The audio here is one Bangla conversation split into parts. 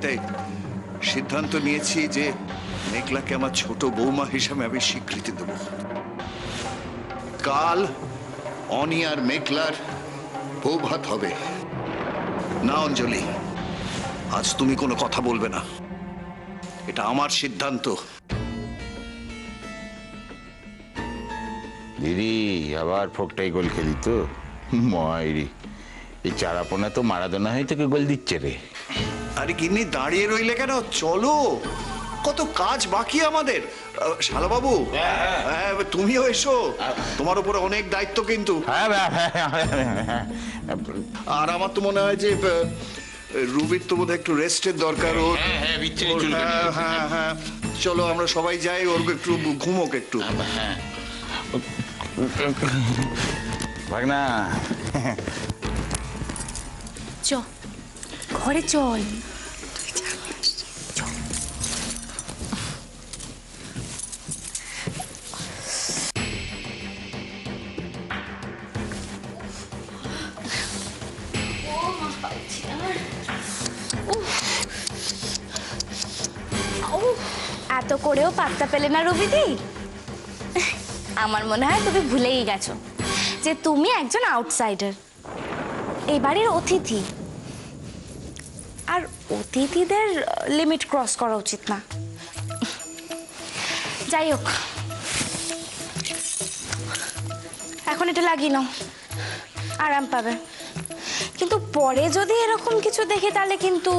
তাই সিদ্ধান্ত নিয়েছি যে মেঘলাকে আমার ছোট বৌমা হিসাবে আমি স্বীকৃতি দেব। কাল অনি আর মেঘলার বৌভাত হবে। না অঞ্জলি, আজ তুমি কোনো কথা বলবে না, এটা আমার সিদ্ধান্ত। দিদি আবার ফোকটাই গোল খেলি তো মাইরি, এই চারাপোনা তো মারাদোনা হয়ে থেকে গোল দিচ্ছে রে। আরে গিন্নি দাঁড়িয়ে রইলে কেন, চলো, কত কাজ বাকি আমাদের। শালাবাবু, হ্যাঁ তুমিও এসো, তোমার উপরে অনেক দায়িত্ব কিন্তু। আর আমার তো মনে হয় যে রুবির তো বোধহয় একটু রেস্টের দরকার। ওর হ্যাঁ হ্যাঁ, চলো আমরা সবাই যাই, ওর একটু ঘুমোক একটু। ভাগনা চ ঘরে চল। এত করেও পাত্তা পেলে না রবিদি? আমার মনে হয় তুমি ভুলেই গেছো যে তুমি একজন আউটসাইডার, এই বাড়ির অতিথি। আর অতিথিদের লিমিট ক্রস করা উচিত না। যাই হোক, এখন এটা লাগিয়ে নাও, আরাম পাবে। কিন্তু পরে যদি এরকম কিছু দেখি তাহলে কিন্তু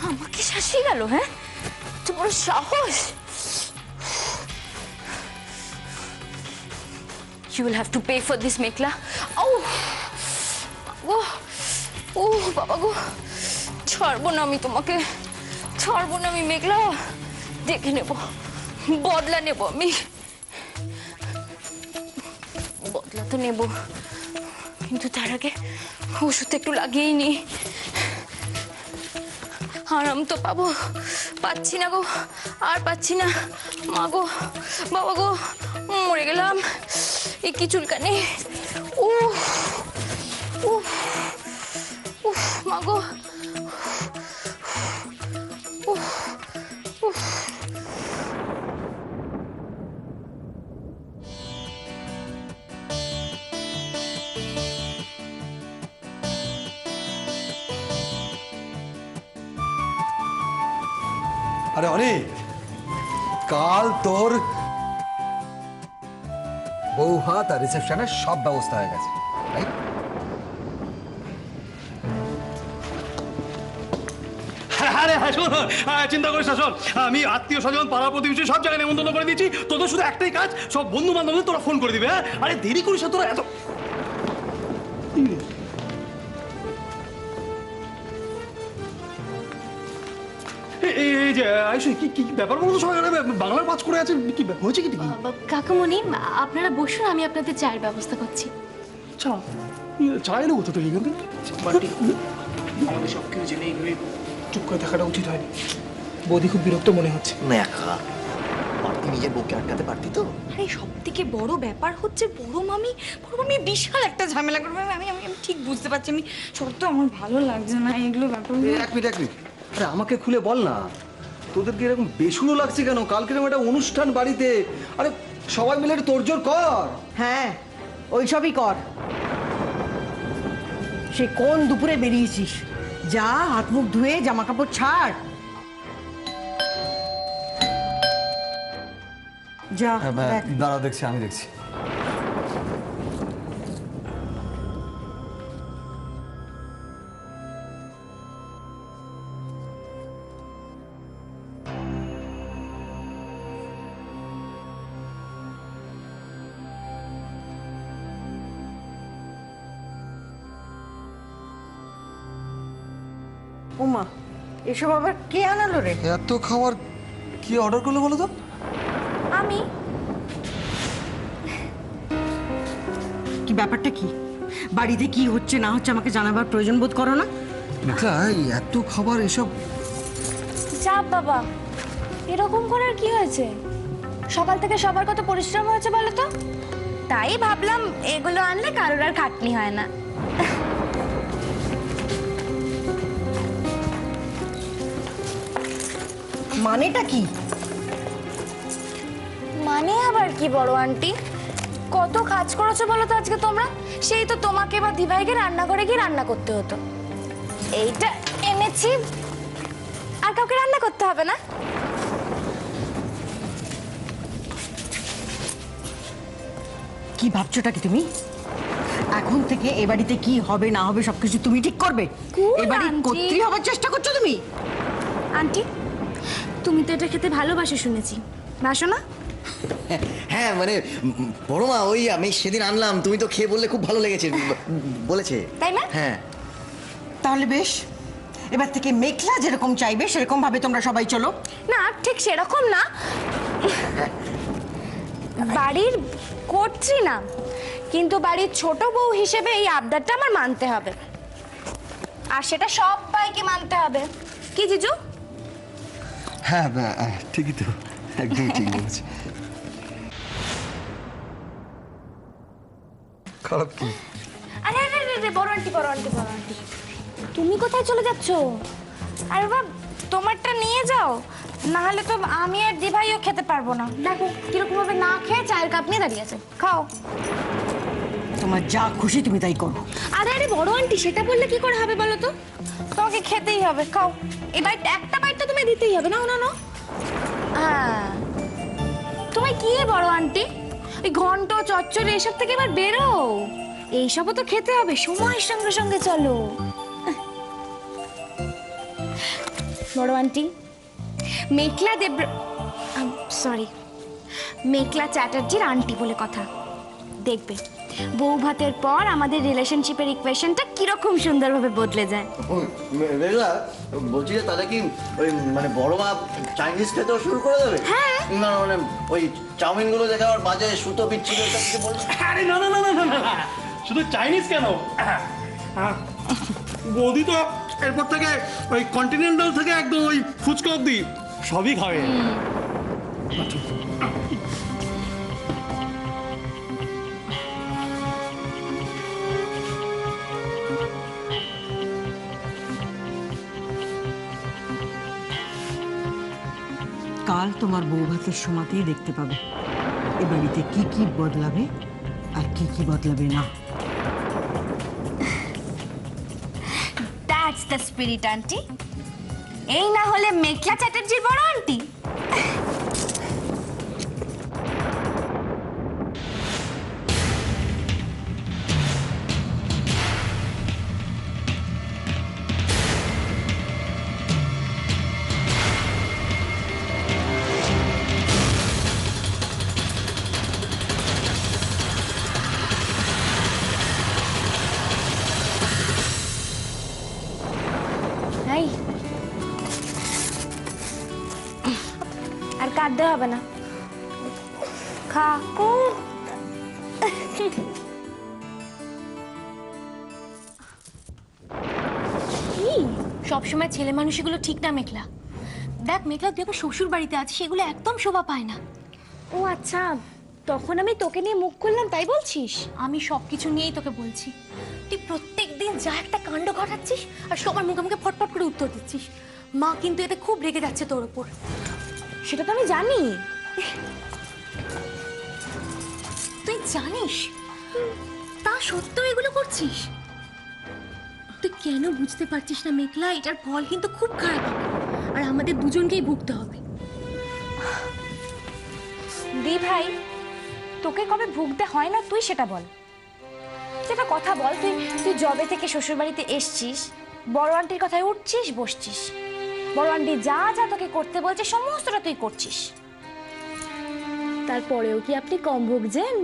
আমাকে শাসিয়ে গেল। হ্যাঁ, তোমার সাহস। You will have to pay for this, Mekla. Oh, বাবা গো, ছাড়বো না আমি তোমাকে, ছাড়বো না আমি মেঘলা। দেখে নেব, বদলা নেব আমি, বদলা তো নেব, কিন্তু তার আগে ওষুধ একটু লাগিয়েই নি। আরাম তো পাবো, পাচ্ছি না গো, আর পাচ্ছি না। মা গো, বাবা গো, মরে গেলাম। এ কি চুলকানি! উফ উফ উফ, মা গো, উফ উফ। আরে অনেক, কাল তোর বউ হাত আর রিসেপশনের সব ব্যবস্থা হয়ে গেছে, রাইট? আরে হ্যাঁ, শোন, চিন্তা করিস না, শোন, আমি আত্মীয় স্বজন পাড়া প্রতিবেশী সব জায়গায় নেমন্তন্ন করে দিয়েছি। তোদের শুধু একটাই কাজ, সব বন্ধু বান্ধবদের তোরা ফোন করে দিবে। হ্যাঁ, আরে দেরি করিস না তোরা এত। এই যে আয়ুষ, কি কি ব্যাপার বলতো? সবাই বাংলার পাঁচ করে আছে, কি হয়েছে? কি কাকুমণি, আপনারা বসুন, আমি আপনাদের চায়ের ব্যবস্থা করছি। চা চা এলো কোথা থেকে? এখান থেকে আমাদের সব কিছু জেনে এইভাবে চুপ করে থাকাটা উচিত হয়নি। বৌদি খুব বিরক্ত মনে হচ্ছে। তুই নিজের বউকে আটকাতে পারতি তো। আরে সব থেকে বড় ব্যাপার হচ্ছে বড় মামি বিশাল একটা ঝামেলা করবে। আমি আমি আমি ঠিক বুঝতে পারছি, আমি সত্য আমার ভালো লাগছে না এগুলো ব্যাপার। এক মিনিট, আরে আমাকে খুলে বল না, তোদেরকে এরকম বেসুরো লাগছে কেন? কালকে এরকম একটা অনুষ্ঠান বাড়িতে, আরে সবাই মিলে একটু তোড়জোড় কর। হ্যাঁ, ওইসবই কর। সে কোন দুপুরে বেরিয়েছিস? যা, হাত মুখ ধুয়ে জামা কাপড় ছাড়, যা। দাঁড়াও, দেখছি, আমি দেখছি। উমা, এসব আবার কে আনালো রে? এত খাবার কি অর্ডার করলে বলো তো? আমি কি ব্যাপারটা কি? বাড়িতে কি হচ্ছে না হচ্ছে আমাকে জানাবার প্রয়োজন বোধ করো না? মেঘলা, এত খাবার এসব চাপ বাবা, এরকম করার কি হয়েছে? সকাল থেকে সবার কত পরিশ্রম হয়েছে বলো তো, তাই ভাবলাম এগুলো আনলে কারোর আর খাটনি হয় না। মানেটা কি? মানে আবার কি বড় আন্টি, কত কাজ করেছো বলো তো আজকে তোমরা? সেই তো তোমাকে বা দিভাইকে রান্নাঘরে গিয়ে রান্না করতে হতো, এইটা এনেছি, আর কাউকে রান্না করতে হবে না। কি ভাবছোটা কি তুমি? এখন থেকে এ বাড়িতে কি হবে না হবে সবকিছু তুমি ঠিক করবে? Cool, এ বাড়ির aunty. কর্ত্রী হবার চেষ্টা করছো তুমি? আন্টি, তুমি তো এটা খেতে ভালোবাসো শুনেছি, বাসো না? হ্যাঁ মানে বড় মা, ওই আমি সেদিন আনলাম, তুমি তো খেয়ে বললে খুব ভালো লেগেছে বলেছে। তাই না? হ্যাঁ। তাহলে বেশ, এবার থেকে মেঘলা যেরকম চাইবে সেরকম ভাবে তোমরা সবাই চলো। না ঠিক সেরকম না, বাড়ির কর্ত্রী না, কিন্তু বাড়ির ছোট বউ হিসেবে এই আবদারটা আমার মানতে হবে, আর সেটা সবাইকে মানতে হবে। কি জিজু? হ্যাঁ ঠিকই তো, একদম ঠিক বলেছে। খারাপ কি? আরে আরে আরে বড় আন্টি, বড় আন্টি, বড় আন্টি, তুমি কোথায় চলে যাচ্ছ? আরে বাবা, তোমারটা নিয়ে যাও, না হলে তো আমি আর দিভাইও খেতে পারবো না। দেখো কিরকম ভাবে না খেয়ে চায়ের কাপ নিয়ে দাঁড়িয়ে আছে, খাও। তোমার যা খুশি তুমি তাই করো। আরে আরে বড় আন্টি, সেটা বললে কি করে হবে বলো তো? তোমাকে খেতেই হবে, খাও। এই বাইট, একটা বাইট তো তুমি দিতেই হবে, না না না। হ্যাঁ, তুমি কি বড় আন্টি, এই ঘন্ট চচ্চড়ি এসব থেকে এবার বেরো, এইসবও তো খেতে হবে, সময়ের সঙ্গে সঙ্গে চলো। বড় আন্টি, মেঘলা সরি, মেঘলা চ্যাটার্জির আন্টি বলে কথা, দেখবে বউ ভাতের পর আমাদের রিলেশনশিপের ইকুয়েশনটা কিরকম সুন্দরভাবে বদলে যায়। মেঘলা, বলছি যে তাহলে কি ওই মানে বড় মা চাইনিজ খেতেও শুরু করে দেবে? হ্যাঁ। না মানে ওই চাউমিন গুলো দেখে আমার মাঝে সুতো বিচ্ছিন্ন কিছু বলছে। আরে না না না না না না না, শুধু চাইনিজ কেন, বৌদি তো এরপর থেকে ওই কন্টিনেন্টাল থেকে একদম ওই ফুচকা অব্দি সবই খাবে। কাল তোমার বউ ভাতের সময়তেই দেখতে পাবে এ বাড়িতে কি কি বদলাবে আর কি কি বদলাবে না। দ্যাটস দ্য স্পিরিট আন্টি, এই না হলে মেঘলা চ্যাটার্জির বড় আন্টি। আর কাঁদতে হবে না, খা। সবসময় ছেলে মানুষগুলো ঠিক না মেঘলা। দেখ মেঘলা, তুই এখন শ্বশুর বাড়িতে আছিস, সেগুলো একদম শোভা পায় না। ও আচ্ছা, তখন আমি তোকে নিয়ে মুখ খুললাম তাই বলছিস? আমি সবকিছু নিয়েই তোকে বলছি। তুই প্রত্যেকদিন যা একটা কাণ্ড ঘটাচ্ছিস আর সবার মুখে মুখে ফটফট করে উত্তর দিচ্ছিস। মা কিন্তু এতে খুব রেগে যাচ্ছে তোর ওপর। সেটা তো আমি জানি। তুই জানিস তা সত্ত্বেও এগুলো করছিস? তুই কেন বুঝতে পারছিস না মেঘলা, এটার ফল কিন্তু খুব খারাপ হবে, আর আমাদের দুজনকেই ভুগতে হবে। দি ভাই, তোকে কবে ভুগতে হয় না তুই সেটা বল। সেটা কথা বল, তুই তুই জবে থেকে শ্বশুর বাড়িতে এসছিস, বড় আন্টির কথায় উঠছিস বসছিস, বড় আন্টি যা যা তোকে করতে বলছে সমস্তটা তুই করছিস, তারপরেও কি আপনি কম ভুগছেন?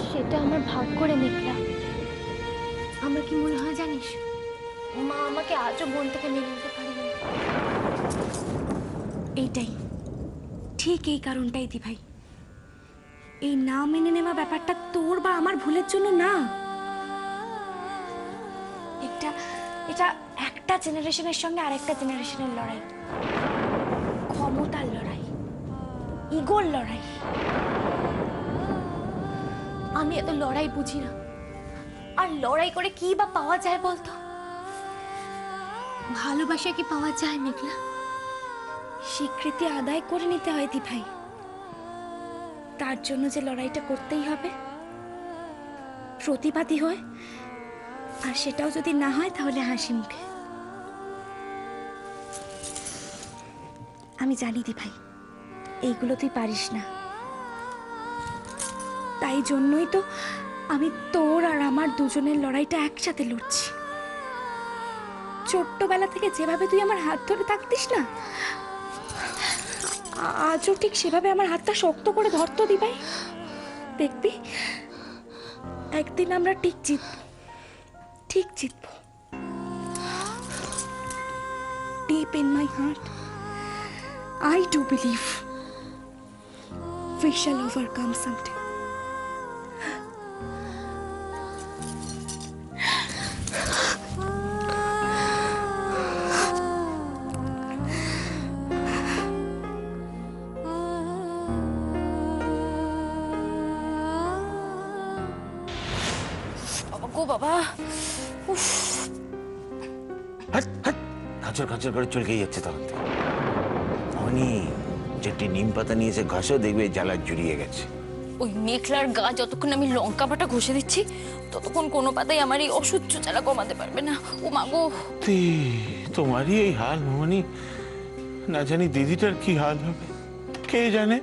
সেটা আমার ভাগ করে মেঘলা। আমার কি মনে হয় জানিস, মা আমাকে আজও বোন থেকে মেনে নিতে পারেনি। এইটাই ঠিক, এই কারণটাই দি ভাই, এই না মেনে নেওয়া ব্যাপারটা তোর বা আমার ভুলের জন্য না, একটা এটা একটা জেনারেশনের সঙ্গে আরেকটা জেনারেশনের লড়াই, ক্ষমতার লড়াই, ইগোর লড়াই। আমি এত লড়াই বুঝি না। আর লড়াই করে কি বা পাওয়া যায় বলতো? ভালোবাসা কি পাওয়া যায় মেঘলা? স্বীকৃতি আদায় করে নিতে হয় দি ভাই, তার জন্য যে লড়াইটা করতেই হবে প্রতিবাদী হয়ে, আর সেটাও যদি না হয় তাহলে হাসি মুখে। আমি জানি দি ভাই এইগুলো তুই পারিস না, তাই জন্যই তো আমি তোর আর আমার দুজনের লড়াইটা একসাথে লড়ছি। ছোট্টবেলা থেকে যেভাবে তুই আমার হাত ধরে থাকতিস না, আজও ঠিক সেভাবে আমার হাতটা শক্ত করে ধরতো দি ভাই। দেখবি একদিন আমরা ঠিক জিতবো, ঠিক জিতবো। Deep in my heart, I do believe we shall overcome someday. গো বাবা, উফ, খাঁচর খাঁচর করে চলকেই যাচ্ছে তখন থেকে। অনি যেটি নিম পাতা নিয়েছে ঘাসও দেখবে জ্বালা জুড়িয়ে গেছে। ওই মেঘলার গা যতক্ষণ আমি লঙ্কা পাটা ঘষে দিচ্ছি ততক্ষণ কোনো পাতাই আমার এই অসহ্য জ্বালা কমাতে পারবে না। ও মা গো, তোমারই এই হাল মোহনী, না জানি দিদিটার কি হাল হবে কে জানে।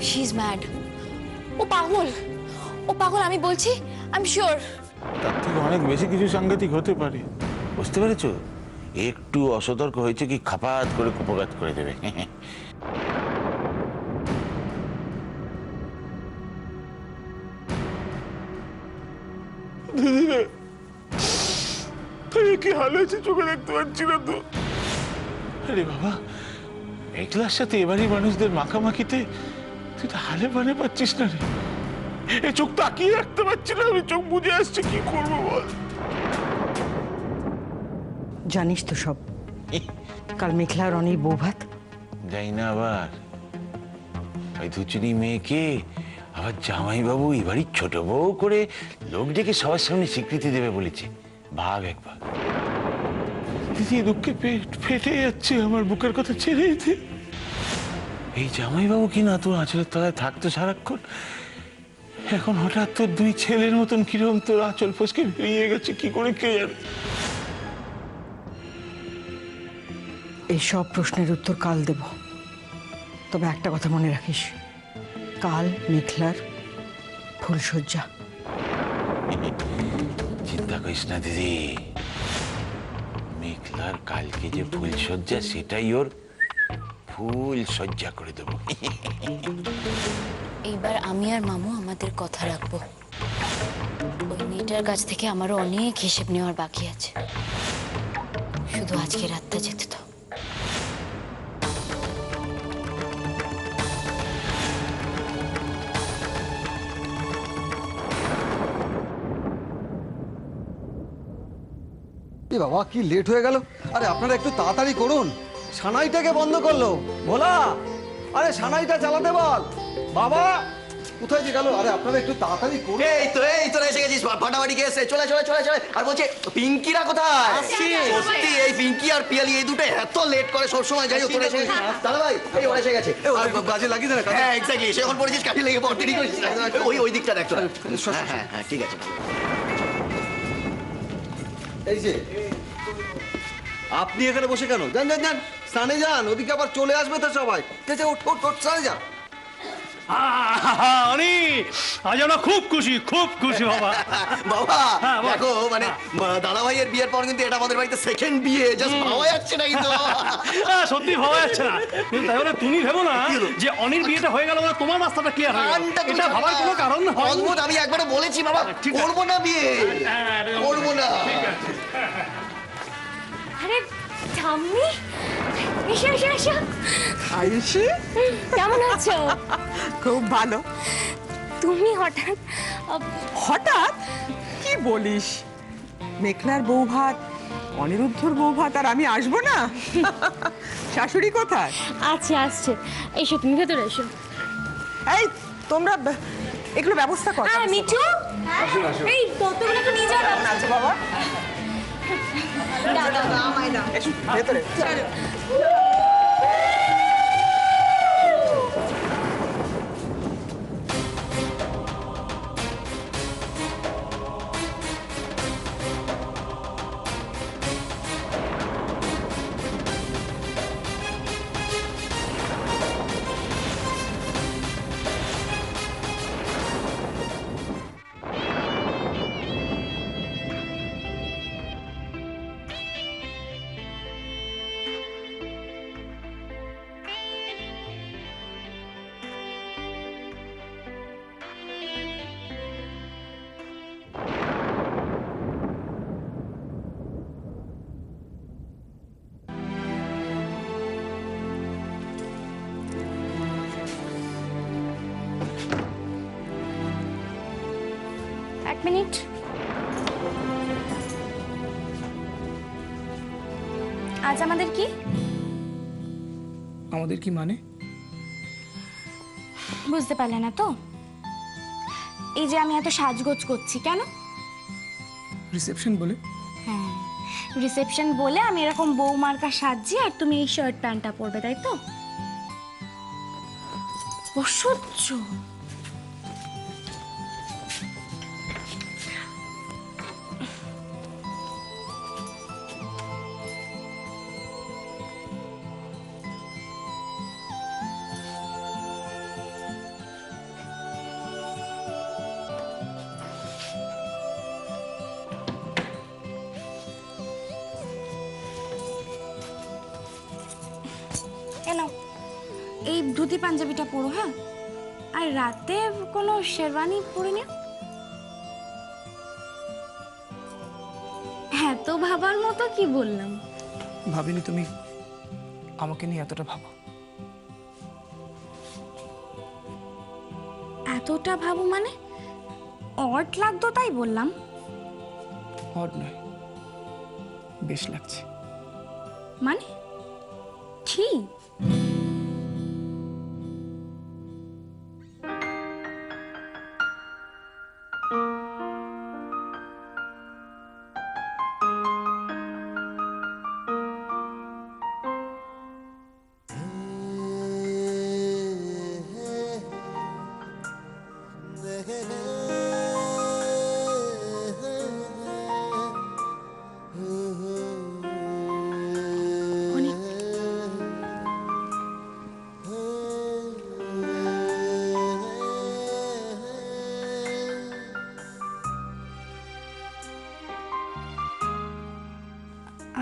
She is mad. ও পাগল, ও পাগল, আমি বলছি, আই এম শিওর। তার থেকে অনেক বেশি কিছু সাংঘাতিক হতে পারে, বুঝতে পেরেছো? একটু অসতর্ক হয়েছে কি খাপাত করে কুপঘাত করে দেবে। কি হাল হয়েছে চোখে দেখতে পাচ্ছি না তো। আরে বাবা, একলার সাথে এবারই মানুষদের মাখামাখিতে তুই তো হালে মানে পাচ্ছিস না রে। এই চোখ তাকিয়ে রাখতে পারছি না আমি, চোখ বুঝে আসছে কি করবো বল। জানিস তো সব, কাল মেঘলার অনেক বউ ভাত। যাই না আবার ওই ধুচুনি মেয়েকে আবার জামাইবাবু এবারই ছোট বউ করে লোক ডেকে সবার সামনে স্বীকৃতি দেবে বলেছে। ভাব একবার, দিদি দুঃখে পেট ফেটে যাচ্ছে আমার, বুকের কথা ছেড়ে দিতে। এই জামাইবাবু কি না তোর আঁচলের তলায় থাকতো সারাক্ষণ, এখন হঠাৎ তোর দুই ছেলের মতন কিরকম তোর আঁচল ফসকে বেরিয়ে গেছে কি করে কে জানে। এই সব প্রশ্নের উত্তর কাল দেব, তবে একটা কথা মনে রাখিস, কাল মেঘলার ফুলশয্যা। চিন্তা করিস না দিদি, মেঘলার কালকে যে ফুলশয্যা সেটাই ওর ফুল সজ্জা করে দেবো। এইবার আমি আর মামু আমাদের কথা রাখবো। ওই মেয়েটার কাছ থেকে আমারও অনেক হিসেব নেওয়ার বাকি আছে, শুধু আজকে রাতটা যেতে তো। এ বাবা, কি লেট হয়ে গেল। আরে আপনারা একটু তাড়াতাড়ি করুন, সানাইটাকে বন্ধ করলো। ভোলা, আরে সানাইটা চালাতে বল। বাবা কোথায় যে গেল? আরে আপনারা একটু তাড়াতাড়ি করুন। এই তো এসে গেছিস, ফাটাফাটি কে এসে চলে চলে চলে চলে। আর বলছে পিঙ্কিরা কোথায়? সত্যি এই পিঙ্কি আর পিয়ালি এই দুটো এত লেট করে সবসময়। যাই হোক তোরা এসে দাদা ভাই, এই ওরা এসে গেছে। বাজে লাগিয়ে দেন। হ্যাঁ এক্স্যাক্টলি, সে এখন পড়েছিস কাঠি লেগে পড়, দেরি করিস না। ওই দিকটা দেখ। হ্যাঁ হ্যাঁ ঠিক আছে। এই যে আপনি এখানে বসে কেন? যান যান যান, স্নানে যান, ওদিকে আবার চলে আসবে তো সবাই। ঠিক আছে, ওঠ ওঠ ওঠ, স্নানে যান। অনি, আজ আমরা খুব খুশি বাবা। বাবা হ্যাঁ, বল। দেখো মানে দাদা ভাইয়ের বিয়ের পর কিন্তু এটা আমাদের বাড়িতে সেকেন্ড বিয়ে, জাস্ট ভাবা যাচ্ছে না কিন্তু। সত্যি ভাবা যাচ্ছে না, কিন্তু তাই বলে তুমি ভেবো না যে অনির বিয়েটা হয়ে গেল বলে তোমার রাস্তাটা ক্লিয়ার হয়ে গেল। এটা ভাবার কোনো কারণ হয় অদ্ভুত, আমি একবারও বলেছি বাবা করবো না বিয়ে, করবো না। আরে ঠাম্মি, এসো এসো এসো। আয়ুষি, কেমন আছো? খুব ভালো। তুমি হঠাৎ হঠাৎ কি বলিস? মেঘলার বউ ভাত, অনিরুদ্ধর বউ ভাত, আর আমি আসবো না? শাশুড়ি কোথায়? আছে আসছে, এসো তুমি ভেতরে এসো। এই তোমরা এগুলো ব্যবস্থা কর। আর মিঠু, এই ততগুলো তো নিয়ে যাও। আছে বাবা, এসো ভেতরে। এক মিনিট। আজ আমাদের কি? আমাদের কি মানে? বুঝতে পারলে না তো? এই যে আমি এত সাজগোজ করছি কেন? রিসেপশন বলে? হ্যাঁ, রিসেপশন বলে আমি এরকম বৌমার্কা সাজছি, আর তুমি এই শার্ট প্যান্টটা পরবে, তাই তো? অসহ্য। নাও, এই ধুতি পাঞ্জাবিটা পরো, হ্যাঁ? আর রাতে কোনো শেরওয়ানি পরে নিও। হ্যাঁ, তো ভাবার মতো কি বললাম? ভাবিনি তুমি আমাকে নিয়ে এতটা ভাবো। এতটা ভাবো মানে? অড লাগতো তাই বললাম। অড নয়, বেশ লাগছে। মানে কি?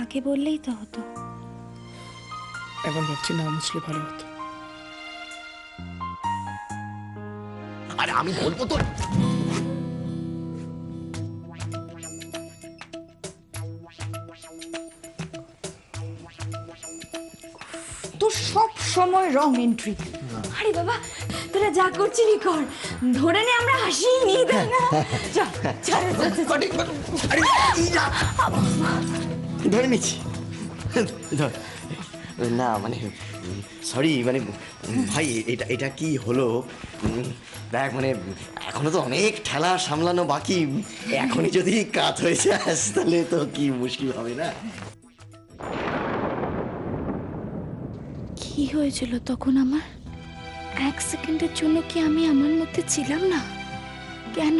আগে বললেই তো হতো। এখন ভাবছি না মুছলে ভালো হতো। আরে আমি বলবো তো। তোর সব সময় রং এন্ট্রি। আরে বাবা, তোরা যা করছিলি কর, ধরে নে আমরা হাসিনি, তাই না? চল চল ধরে নিচ্ছি। ধর। না মানে সরি, মানে ভাই এটা এটা কি হলো? দেখ মানে এখনো তো অনেক ঠেলা সামলানো বাকি। এখনই যদি কাজ হয়ে যাস তাহলে তো কি মুশকিল হবে না? কি হয়েছিল তখন আমার? এক সেকেন্ডের জন্য কি আমি আমার মধ্যে ছিলাম না? কেন?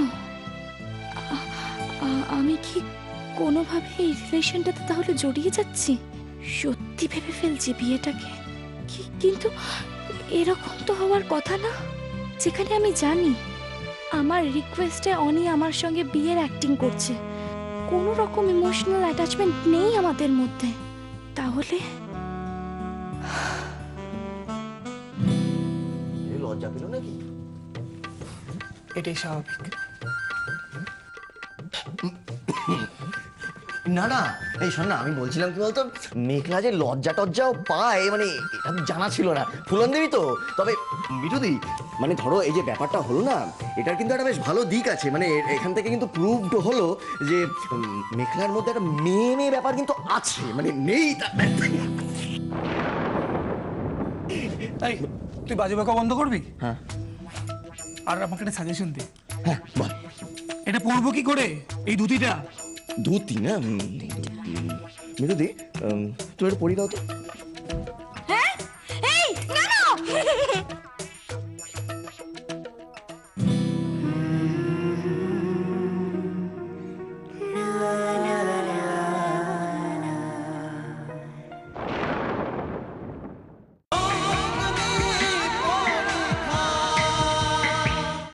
আমি কি কোনোভাবে এই রিলেশনটাতে তাহলে জড়িয়ে যাচ্ছি? সত্যি ভেবে ফেলছি বিয়েটাকে। কিন্তু এরকম তো হওয়ার কথা না, যেখানে আমি জানি আমার রিকোয়েস্টে অনি আমার সঙ্গে বিয়ের অ্যাক্টিং করছে। কোনো রকম ইমোশনাল অ্যাটাচমেন্ট নেই আমাদের মধ্যে। তাহলে লজ্জা পেল নাকি? এটাই স্বাভাবিক। না না, এই শোন না, আমি বলছিলাম কি বলতো, মেঘলা যে লজ্জা টজ্জাও পায়, মানে এটা জানা ছিল না। ফুলন দেবী তো, তবে বিটুদি মানে ধরো এই যে ব্যাপারটা হলো না, এটার কিন্তু একটা বেশ ভালো দিক আছে। মানে এখান থেকে কিন্তু প্রুভড হলো যে মেঘলার মধ্যে একটা মেয়ে মেয়ে ব্যাপার কিন্তু আছে, মানে নেই এই তুই বাজে বকা বন্ধ করবি? হ্যাঁ আর আমাকে একটা সাজেশন দে, হ্যাঁ বল। এটা পরবো কি করে এই ধুতিটা? ধুতি না, মিঠুদি তুই একটু পড়ি দাও তো।